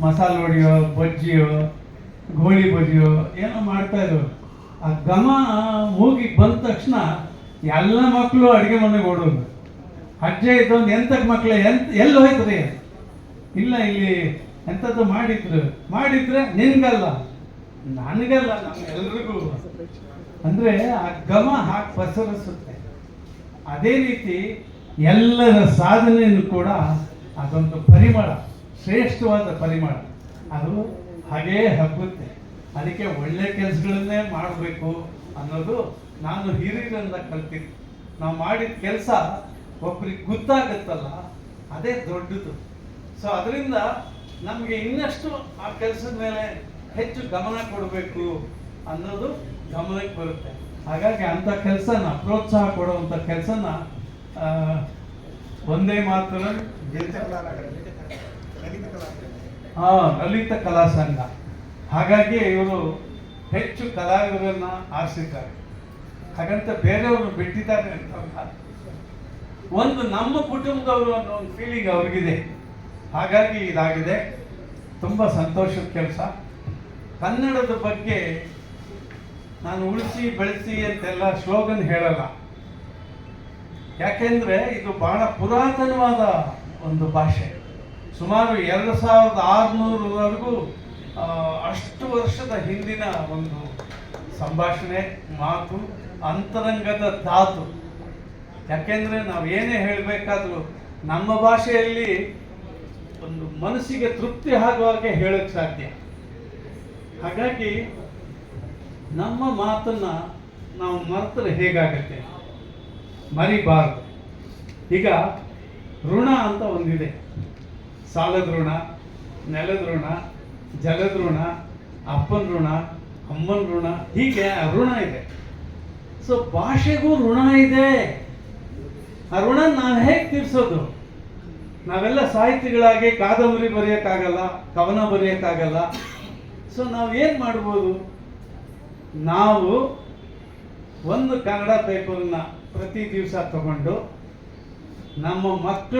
ಮಸಾಲೆ ವಡೆಯೋ ಬಜ್ಜಿಯೋ ಗೋಳಿ ಬಜ್ಜಿಯೋ ಏನೋ ಮಾಡ್ತಾ ಇದ್ರು. ಆ ಘಮ ಮೂಗಿಗೆ ಬಂದ ತಕ್ಷಣ ಎಲ್ಲ ಮಕ್ಕಳು ಅಡುಗೆ ಮನೆಗೆ ಓಡೋದು. ಅಜ್ಜೆ ಇದ್ದೊಂದು ಎಂತಕ್ಕೆ ಮಕ್ಕಳೇ ಎಲ್ಲಿ ಹೋಯ್ತ್ರಿ? ಇಲ್ಲ ಇಲ್ಲಿ ಎಂಥದ್ದು ಮಾಡಿದ್ರೆ ನಿನ್ಗಲ್ಲ ನನಗಲ್ಲ ನಮ್ಗೆಲ್ರಿಗೂ ಅಂದರೆ ಆ ಘಮ ಹಾಕಿ ಪಸರಿಸುತ್ತೆ. ಅದೇ ರೀತಿ ಎಲ್ಲರ ಸಾಧನೆಯನ್ನು ಕೂಡ ಅದೊಂದು ಪರಿಮಳ, ಶ್ರೇಷ್ಠವಾದ ಪರಿಮಳ, ಅದು ಹಾಗೇ ಹಬ್ಬುತ್ತೆ. ಅದಕ್ಕೆ ಒಳ್ಳೆ ಕೆಲಸಗಳನ್ನೇ ಮಾಡಬೇಕು ಅನ್ನೋದು ನಾನು ಹಿರಿಯರಿಂದ ಕಲ್ತಿದ್ದು. ನಾವು ಮಾಡಿದ ಕೆಲಸ ಒಬ್ರಿಗೆ ಗೊತ್ತಾಗುತ್ತಲ್ಲ, ಅದೇ ದೊಡ್ಡದು. ಸೊ ಅದರಿಂದ ನಮಗೆ ಇನ್ನಷ್ಟು ಆ ಕೆಲಸದ ಮೇಲೆ ಹೆಚ್ಚು ಗಮನ ಕೊಡಬೇಕು ಅನ್ನೋದು ಗಮನಕ್ಕೆ ಬರುತ್ತೆ. ಹಾಗಾಗಿ ಅಂಥ ಕೆಲಸನ, ಪ್ರೋತ್ಸಾಹ ಕೊಡುವಂಥ ಕೆಲಸನ ಒಂದೇ ಮಾತರಲ್ಲಿ ಲಲಿತ ಕಲಾ ಸಂಘ, ಹಾಗಾಗಿ ಇವರು ಹೆಚ್ಚು ಕಲಾವಿದರನ್ನ ಆರಿಸಿದ್ದಾರೆ. ಹಾಗಂತ ಬೇರೆಯವರು ಬಿಟ್ಟಿದ್ದಾರೆ ಅಂತ ಒಂದು ನಮ್ಮ ಕುಟುಂಬದವರು ಅನ್ನೋ ಒಂದು ಫೀಲಿಂಗ್ ಅವ್ರಿಗಿದೆ. ಹಾಗಾಗಿ ಇದಾಗಿದೆ. ತುಂಬ ಸಂತೋಷದ ಕೆಲಸ. ಕನ್ನಡದ ಬಗ್ಗೆ ನಾನು ಉಳಿಸಿ ಬೆಳೆಸಿ ಅಂತೆಲ್ಲ ಸ್ಲೋಗನ್ ಹೇಳಲ್ಲ, ಯಾಕೆಂದರೆ ಇದು ಬಹಳ ಪುರಾತನವಾದ ಒಂದು ಭಾಷೆ. ಸುಮಾರು 2600ವರೆಗೂ ಅಷ್ಟು ವರ್ಷದ ಹಿಂದಿನ ಒಂದು ಸಂಭಾಷಣೆ, ಮಾತು, ಅಂತರಂಗದ ಧಾತು. ಯಾಕೆಂದರೆ ನಾವು ಏನೇ ಹೇಳಬೇಕಾದ್ರೂ ನಮ್ಮ ಭಾಷೆಯಲ್ಲಿ ಒಂದು ಮನಸ್ಸಿಗೆ ತೃಪ್ತಿ ಆಗುವಾಗೆ ಹೇಳಕ್ಕೆ ಸಾಧ್ಯ. ಹಾಗಾಗಿ ನಮ್ಮ ಮಾತನ್ನು ನಾವು ಮರೆತರೆ ಹೇಗಾಗತ್ತೆ? ಮರಿಬಾರ್ದು. ಈಗ ಋಣ ಅಂತ ಒಂದಿದೆ. ಸಾಲದ ಋಣ, ನೆಲದ ಋಣ, ಜಲದ ಋಣ, ಅಪ್ಪನ ಋಣ, ಅಮ್ಮನ ಋಣ, ಹೀಗೆ ಋಣ ಇದೆ. ಸೊ ಭಾಷೆಗೂ ಋಣ ಇದೆ. ಆ ಋಣ ನಾವು ಹೇಗೆ ತೀರಿಸೋದು? ನಾವೆಲ್ಲ ಸಾಹಿತಿಗಳಾಗಿ ಕಾದಂಬರಿ ಬರೆಯೋಕ್ಕಾಗಲ್ಲ, ಕವನ ಬರೆಯೋಕ್ಕಾಗಲ್ಲ. ಸೊ ನಾವು ಏನು ಮಾಡ್ಬೋದು? ನಾವು ಒಂದು ಕನ್ನಡ ಪೇಪರನ್ನ ಪ್ರತಿ ದಿವಸ ತಗೊಂಡು ನಮ್ಮ ಮಕ್ಕಳು